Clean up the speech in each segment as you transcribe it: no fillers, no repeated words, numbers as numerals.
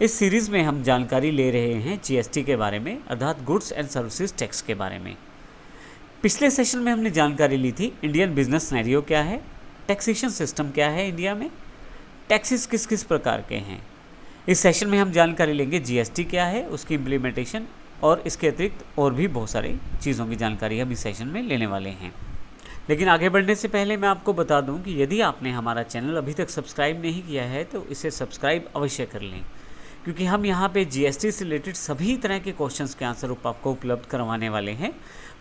इस सीरीज़ में हम जानकारी ले रहे हैं जीएसटी के बारे में, अर्थात गुड्स एंड सर्विसेज टैक्स के बारे में। पिछले सेशन में हमने जानकारी ली थी इंडियन बिजनेस सिनेरियो क्या है, टैक्सेशन सिस्टम क्या है इंडिया में, टैक्सेस किस किस प्रकार के हैं। इस सेशन में हम जानकारी लेंगे जीएसटी क्या है, उसकी इम्प्लीमेंटेशन और इसके अतिरिक्त और भी बहुत सारी चीज़ों की जानकारी हम इस सेशन में लेने वाले हैं। लेकिन आगे बढ़ने से पहले मैं आपको बता दूं कि यदि आपने हमारा चैनल अभी तक सब्सक्राइब नहीं किया है तो इसे सब्सक्राइब अवश्य कर लें, क्योंकि हम यहाँ पे जीएसटी से रिलेटेड सभी तरह के क्वेश्चंस के आंसर आपको उपलब्ध करवाने वाले हैं,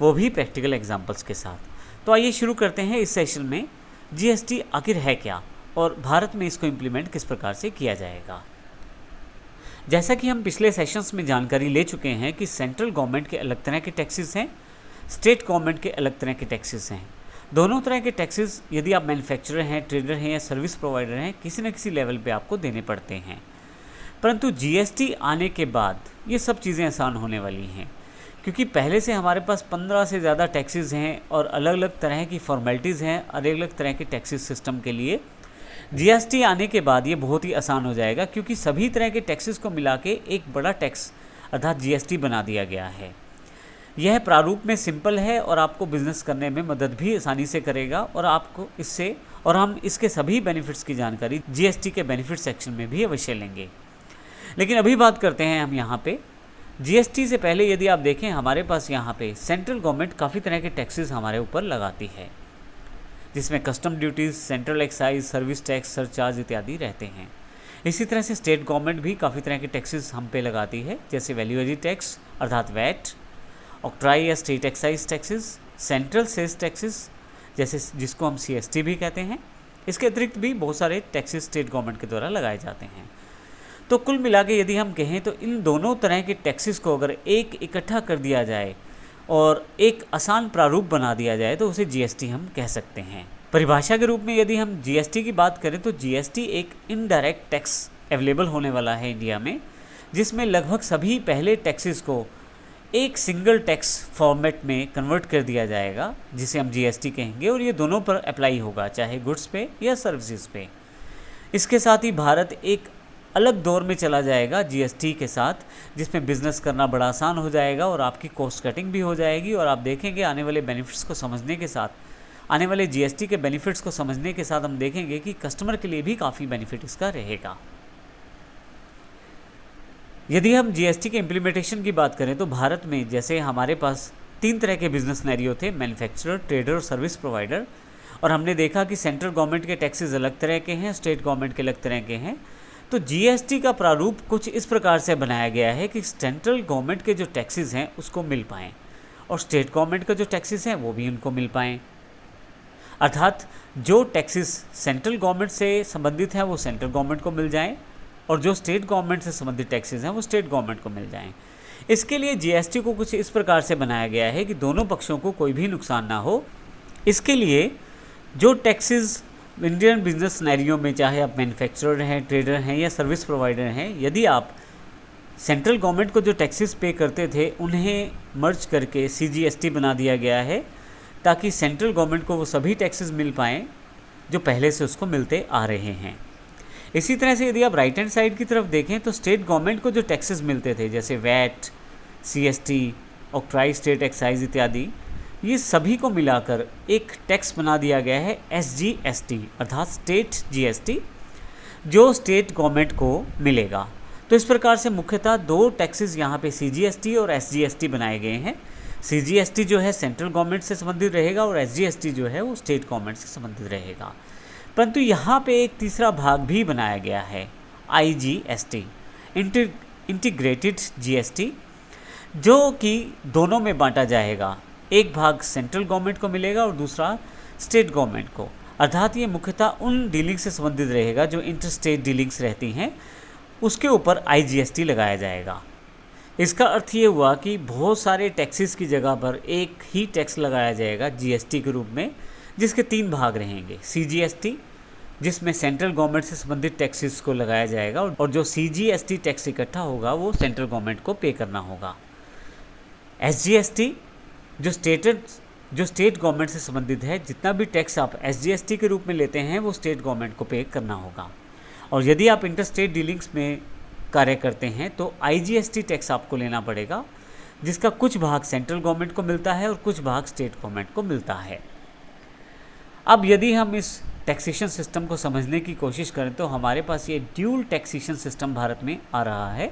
वो भी प्रैक्टिकल एग्जांपल्स के साथ। तो आइए शुरू करते हैं इस सेशन में। जीएसटी आखिर है क्या और भारत में इसको इम्प्लीमेंट किस प्रकार से किया जाएगा। जैसा कि हम पिछले सेशंस में जानकारी ले चुके हैं कि सेंट्रल गवर्नमेंट के अलग तरह के टैक्सेस हैं, स्टेट गवर्नमेंट के अलग तरह के टैक्सेस हैं। दोनों तरह के टैक्सेस यदि आप मैन्युफैक्चरर हैं, ट्रेडर हैं या सर्विस प्रोवाइडर हैं, किसी न किसी लेवल पे आपको देने पड़ते हैं। परंतु जीएसटी आने के बाद ये सब चीज़ें आसान होने वाली हैं, क्योंकि पहले से हमारे पास 15 से ज़्यादा टैक्सेस हैं और अलग अलग तरह की फॉर्मेलिटीज़ हैं अलग अलग तरह के टैक्सेस सिस्टम के लिए। जीएसटी आने के बाद ये बहुत ही आसान हो जाएगा, क्योंकि सभी तरह के टैक्सेस को मिला के एक बड़ा टैक्स अर्थात जीएसटी बना दिया गया है। यह प्रारूप में सिंपल है और आपको बिजनेस करने में मदद भी आसानी से करेगा और आपको इससे और हम इसके सभी बेनिफिट्स की जानकारी जीएसटी के बेनिफिट सेक्शन में भी अवश्य लेंगे। लेकिन अभी बात करते हैं हम यहाँ पे जीएसटी से पहले। यदि आप देखें हमारे पास यहाँ पे सेंट्रल गवर्नमेंट काफ़ी तरह के टैक्सेस हमारे ऊपर लगाती है, जिसमें custom duties, central excise, service tax, surcharge इत्यादि रहते हैं। इसी तरह से स्टेट गवर्नमेंट भी काफ़ी तरह के टैक्सेस हम पे लगाती है, जैसे वैल्यू एडिड टैक्स अर्थात वैट, ऑक्ट्राई या state excise taxes, central cess taxes जैसे जिसको हम सीएसटी भी कहते हैं। इसके अतिरिक्त भी बहुत सारे टैक्सेस स्टेट गवर्नमेंट के द्वारा लगाए जाते हैं। तो कुल मिला के यदि हम कहें तो इन दोनों तरह के टैक्सेस को अगर एक इकट्ठा कर दिया जाए और एक आसान प्रारूप बना दिया जाए तो उसे जीएसटी हम कह सकते हैं। परिभाषा के रूप में यदि हम जीएसटी की बात करें तो जीएसटी एक इनडायरेक्ट टैक्स अवेलेबल होने वाला है इंडिया में, जिसमें लगभग सभी पहले टैक्सेस को एक सिंगल टैक्स फॉर्मेट में कन्वर्ट कर दिया जाएगा, जिसे हम जीएसटी कहेंगे, और ये दोनों पर अप्लाई होगा, चाहे गुड्स पे या सर्विसेज पे। इसके साथ ही भारत एक अलग दौर में चला जाएगा जीएसटी के साथ, जिसमें बिज़नेस करना बड़ा आसान हो जाएगा और आपकी कॉस्ट कटिंग भी हो जाएगी। और आप देखेंगे आने वाले बेनिफिट्स को समझने के साथ, आने वाले जीएसटी के बेनिफिट्स को समझने के साथ हम देखेंगे कि कस्टमर के लिए भी काफ़ी बेनिफिट इसका रहेगा। यदि हम जीएसटी के इम्प्लीमेंटेशन की बात करें तो भारत में जैसे हमारे पास 3 तरह के बिजनेस सिनेरियो थे, मैन्युफैक्चरर, ट्रेडर और सर्विस प्रोवाइडर। और हमने देखा कि सेंट्रल गवर्नमेंट के टैक्सेस अलग तरह के हैं, स्टेट गवर्नमेंट के अलग तरह के हैं। तो जीएसटी का प्रारूप कुछ इस प्रकार से बनाया गया है कि सेंट्रल गवर्नमेंट के जो टैक्सेस हैं उसको मिल पाएँ और स्टेट गवर्नमेंट का जो टैक्सेस हैं वो भी उनको मिल पाएँ। अर्थात जो टैक्सेस सेंट्रल गवर्नमेंट से संबंधित हैं वो सेंट्रल गवर्नमेंट को मिल जाएं और जो स्टेट गवर्नमेंट से संबंधित टैक्सेस हैं वो स्टेट गवर्नमेंट को मिल जाएं। इसके लिए जीएसटी को कुछ इस प्रकार से बनाया गया है कि दोनों पक्षों को कोई भी नुकसान ना हो। इसके लिए जो टैक्सेस इंडियन बिजनेस सिनेरियो में, चाहे आप मैन्युफैक्चरर हैं, ट्रेडर हैं या सर्विस प्रोवाइडर हैं, यदि आप सेंट्रल गवर्नमेंट को जो टैक्सेस पे करते थे उन्हें मर्ज करके सीजीएसटी बना दिया गया है, ताकि सेंट्रल गवर्नमेंट को वो सभी टैक्सेस मिल पाएँ जो पहले से उसको मिलते आ रहे हैं। इसी तरह से यदि आप राइट हैंड साइड की तरफ देखें तो स्टेट गवर्नमेंट को जो टैक्सेस मिलते थे, जैसे VAT, CST, octroi state excise इत्यादि, ये सभी को मिलाकर एक टैक्स बना दिया गया है एसजीएसटी अर्थात स्टेट जीएसटी, जो स्टेट गवर्नमेंट को मिलेगा। तो इस प्रकार से मुख्यतः 2 टैक्सेस यहाँ पे सीजीएसटी और एसजीएसटी बनाए गए हैं। सीजीएसटी जो है सेंट्रल गवर्नमेंट से संबंधित रहेगा और एसजीएसटी जो है वो स्टेट गवर्नमेंट से संबंधित रहेगा। परंतु यहाँ पे एक तीसरा भाग भी बनाया गया है, आईजीएसटी इंटीग्रेटेड जीएसटी, जो कि दोनों में बांटा जाएगा। एक भाग सेंट्रल गवर्नमेंट को मिलेगा और दूसरा स्टेट गवर्नमेंट को। अर्थात ये मुख्यतः उन डीलिंग से संबंधित रहेगा जो इंटरस्टेट डीलिंग्स रहती हैं, उसके ऊपर आईजीएसटी लगाया जाएगा। इसका अर्थ ये हुआ कि बहुत सारे टैक्सेस की जगह पर एक ही टैक्स लगाया जाएगा जीएसटी के रूप में, जिसके 3 भाग रहेंगे। सीजीएसटी, जिसमें सेंट्रल गवर्नमेंट से संबंधित टैक्सेस को लगाया जाएगा और जो सीजीएसटी टैक्स इकट्ठा होगा वो सेंट्रल गवर्नमेंट को पे करना होगा। एसजीएसटी, जो स्टेट गवर्नमेंट से संबंधित है, जितना भी टैक्स आप एसजीएसटी के रूप में लेते हैं वो स्टेट गवर्नमेंट को पे करना होगा। और यदि आप इंटरस्टेट डीलिंग्स में कार्य करते हैं तो IGST टैक्स आपको लेना पड़ेगा, जिसका कुछ भाग सेंट्रल गवर्नमेंट को मिलता है और कुछ भाग स्टेट गवर्नमेंट को मिलता है। अब यदि हम इस टैक्सेशन सिस्टम को समझने की कोशिश करें तो हमारे पास ये ड्यूल टैक्सेशन सिस्टम भारत में आ रहा है।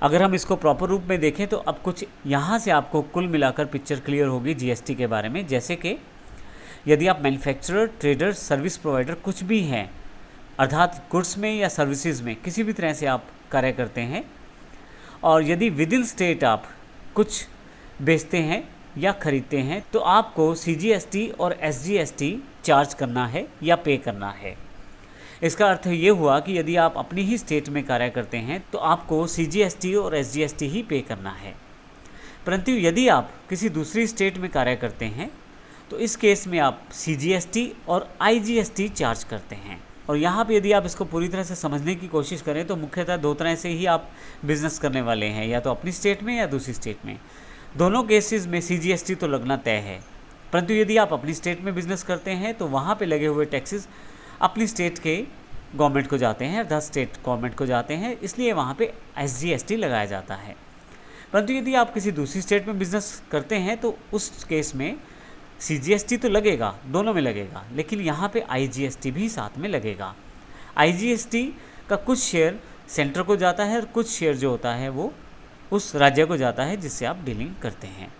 अगर हम इसको प्रॉपर रूप में देखें तो अब कुछ यहाँ से आपको कुल मिलाकर पिक्चर क्लियर होगी GST के बारे में। जैसे कि यदि आप मैन्युफैक्चरर, ट्रेडर, सर्विस प्रोवाइडर कुछ भी हैं, अर्थात गुड्स में या सर्विसेज में किसी भी तरह से आप कार्य करते हैं, और यदि विद इन स्टेट आप कुछ बेचते हैं या खरीदते हैं तो आपको CGST और SGST चार्ज करना है या पे करना है। इसका अर्थ ये हुआ कि यदि आप अपनी ही स्टेट में कार्य करते हैं तो आपको CGST और SGST ही पे करना है। परंतु यदि आप किसी दूसरी स्टेट में कार्य करते हैं तो इस केस में आप CGST और IGST चार्ज करते हैं। और यहाँ पे यदि आप इसको पूरी तरह से समझने की कोशिश करें तो मुख्यतः दो तरह से ही आप बिज़नेस करने वाले हैं, या तो अपनी स्टेट में या दूसरी स्टेट में। दोनों केसेस में CGST तो लगना तय है, परंतु यदि आप अपनी स्टेट में बिज़नेस करते हैं तो वहाँ पे लगे हुए टैक्सेस अपनी स्टेट के गवर्नमेंट को जाते हैं, अर्थात स्टेट गवर्नमेंट को जाते हैं, इसलिए वहाँ पे SGST लगाया जाता है। परंतु यदि आप किसी दूसरी स्टेट में बिज़नेस करते हैं तो उस केस में CGST तो लगेगा, दोनों में लगेगा, लेकिन यहाँ पे IGST भी साथ में लगेगा। IGST का कुछ शेयर सेंटर को जाता है और कुछ शेयर जो होता है वो उस राज्य को जाता है जिससे आप डीलिंग करते हैं।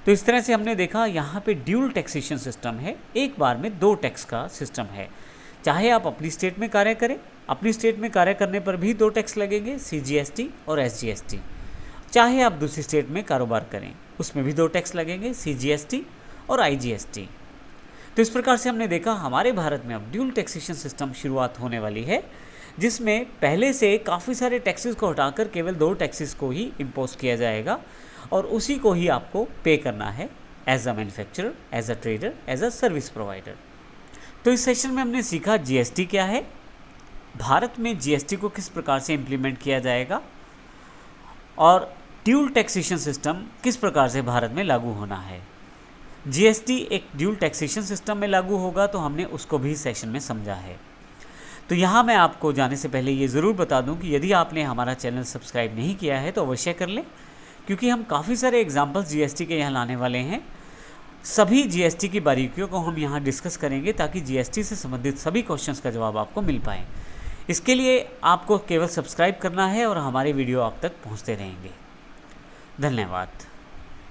तो इस तरह से हमने देखा यहाँ पे ड्यूल टैक्सेशन सिस्टम है, एक बार में 2 टैक्स का सिस्टम है। चाहे आप अपनी स्टेट में कार्य करें, अपनी स्टेट में कार्य करने पर भी 2 टैक्स लगेंगे, CGST और SGST। चाहे आप दूसरी स्टेट में कारोबार करें, उसमें भी 2 टैक्स लगेंगे, CGST और IGST। तो इस प्रकार से हमने देखा हमारे भारत में अब ड्यूल टैक्सेशन सिस्टम शुरुआत होने वाली है, जिसमें पहले से काफ़ी सारे टैक्सेस को हटाकर केवल 2 टैक्सेस को ही इम्पोज किया जाएगा और उसी को ही आपको पे करना है as a manufacturer, as a trader, as a service provider. तो इस सेशन में हमने सीखा GST क्या है, भारत में GST को किस प्रकार से इम्प्लीमेंट किया जाएगा और ड्यूल टैक्सेशन सिस्टम किस प्रकार से भारत में लागू होना है। GST एक ड्यूल टैक्सेशन सिस्टम में लागू होगा तो हमने उसको भी सेशन में समझा है। तो यहाँ मैं आपको जाने से पहले ये ज़रूर बता दूं कि यदि आपने हमारा चैनल सब्सक्राइब नहीं किया है तो अवश्य कर लें, क्योंकि हम काफ़ी सारे एग्जाम्पल्स GST के यहाँ लाने वाले हैं। सभी GST की बारीकियों को हम यहाँ डिस्कस करेंगे ताकि GST से संबंधित सभी क्वेश्चंस का जवाब आपको मिल पाए। इसके लिए आपको केवल सब्सक्राइब करना है और हमारे वीडियो आप तक पहुँचते रहेंगे। धन्यवाद।